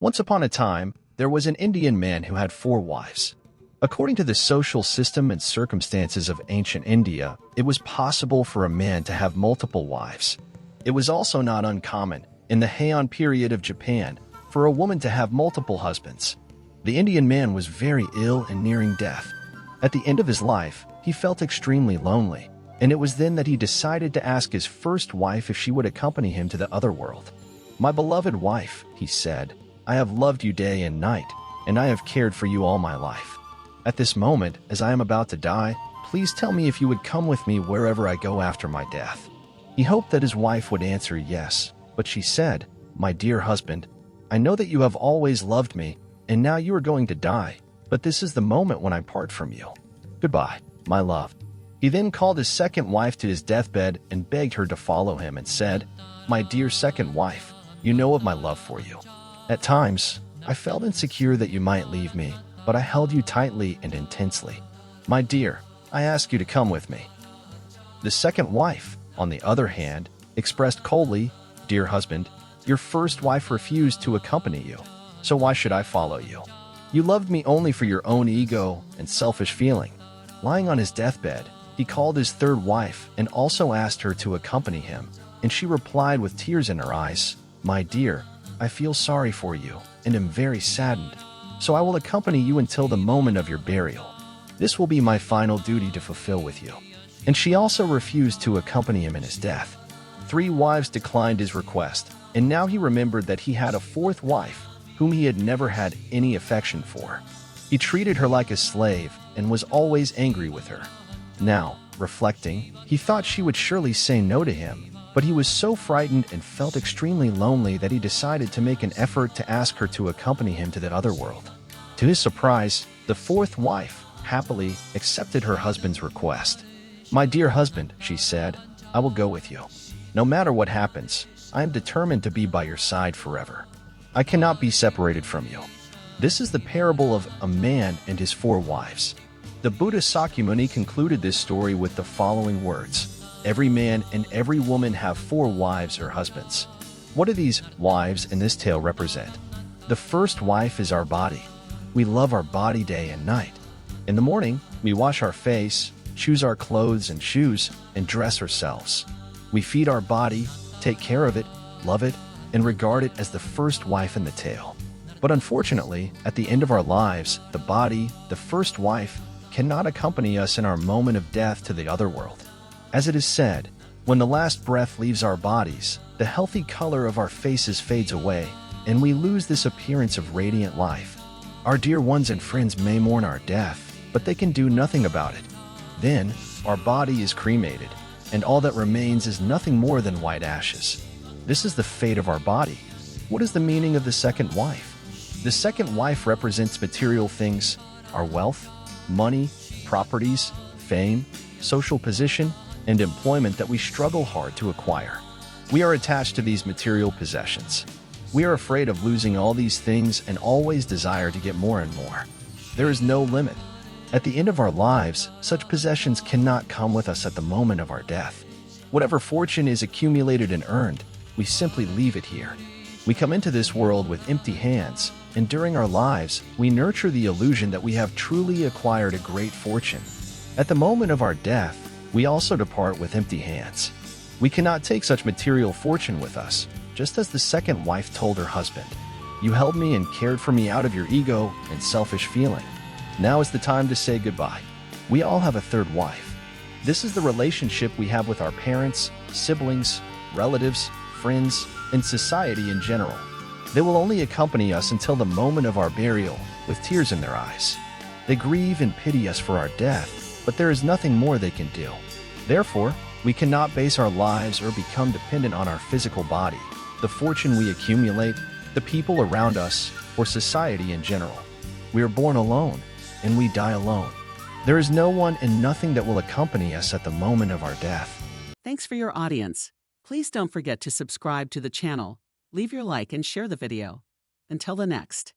Once upon a time, there was an Indian man who had 4 wives. According to the social system and circumstances of ancient India, it was possible for a man to have multiple wives. It was also not uncommon, in the Heian period of Japan, for a woman to have multiple husbands. The Indian man was very ill and nearing death. At the end of his life, he felt extremely lonely, and it was then that he decided to ask his first wife if she would accompany him to the other world. "My beloved wife," he said, "I have loved you day and night, and I have cared for you all my life. At this moment, as I am about to die, please tell me if you would come with me wherever I go after my death." He hoped that his wife would answer yes, but she said, "My dear husband, I know that you have always loved me, and now you are going to die, but this is the moment when I part from you. Goodbye, my love." He then called his second wife to his deathbed and begged her to follow him and said, "My dear second wife, you know of my love for you. At times, I felt insecure that you might leave me, but I held you tightly and intensely. My dear, I ask you to come with me." The second wife, on the other hand, expressed coldly, "Dear husband, your first wife refused to accompany you, so why should I follow you? You loved me only for your own ego and selfish feeling." Lying on his deathbed, he called his third wife and also asked her to accompany him, and she replied with tears in her eyes, "My dear, I feel sorry for you and am very saddened, so I will accompany you until the moment of your burial. This will be my final duty to fulfill with you." And she also refused to accompany him in his death. 3 wives declined his request, and now he remembered that he had a 4th wife, whom he had never had any affection for. He treated her like a slave and was always angry with her. Now, reflecting, he thought she would surely say no to him, but he was so frightened and felt extremely lonely that he decided to make an effort to ask her to accompany him to the other world. To his surprise, the 4th wife happily accepted her husband's request. "My dear husband," she said, "I will go with you. No matter what happens, I am determined to be by your side forever. I cannot be separated from you." This is the parable of a man and his 4 wives. The Buddhist Sakyamuni concluded this story with the following words: "Every man and every woman have 4 wives or husbands." What do these wives in this tale represent? The first wife is our body. We love our body day and night. In the morning, we wash our face, choose our clothes and shoes, and dress ourselves. We feed our body, take care of it, love it, and regard it as the first wife in the tale. But unfortunately, at the end of our lives, the body, the first wife, cannot accompany us in our moment of death to the other world. As it is said, when the last breath leaves our bodies, the healthy color of our faces fades away, and we lose this appearance of radiant life. Our dear ones and friends may mourn our death, but they can do nothing about it. Then, our body is cremated, and all that remains is nothing more than white ashes. This is the fate of our body. What is the meaning of the second wife? The second wife represents material things, our wealth, money, properties, fame, social position, and employment that we struggle hard to acquire. We are attached to these material possessions. We are afraid of losing all these things and always desire to get more and more. There is no limit. At the end of our lives, such possessions cannot come with us at the moment of our death. Whatever fortune is accumulated and earned, we simply leave it here. We come into this world with empty hands, and during our lives, we nurture the illusion that we have truly acquired a great fortune. At the moment of our death, we also depart with empty hands. We cannot take such material fortune with us, just as the second wife told her husband, "You held me and cared for me out of your ego and selfish feeling. Now is the time to say goodbye." We all have a third wife. This is the relationship we have with our parents, siblings, relatives, friends, and society in general. They will only accompany us until the moment of our burial, with tears in their eyes. They grieve and pity us for our death, but there is nothing more they can do. Therefore, we cannot base our lives or become dependent on our physical body, the fortune we accumulate, the people around us, or society in general. We are born alone, and we die alone. There is no one and nothing that will accompany us at the moment of our death. Thanks for your audience. Please don't forget to subscribe to the channel, leave your like and share the video. Until the next.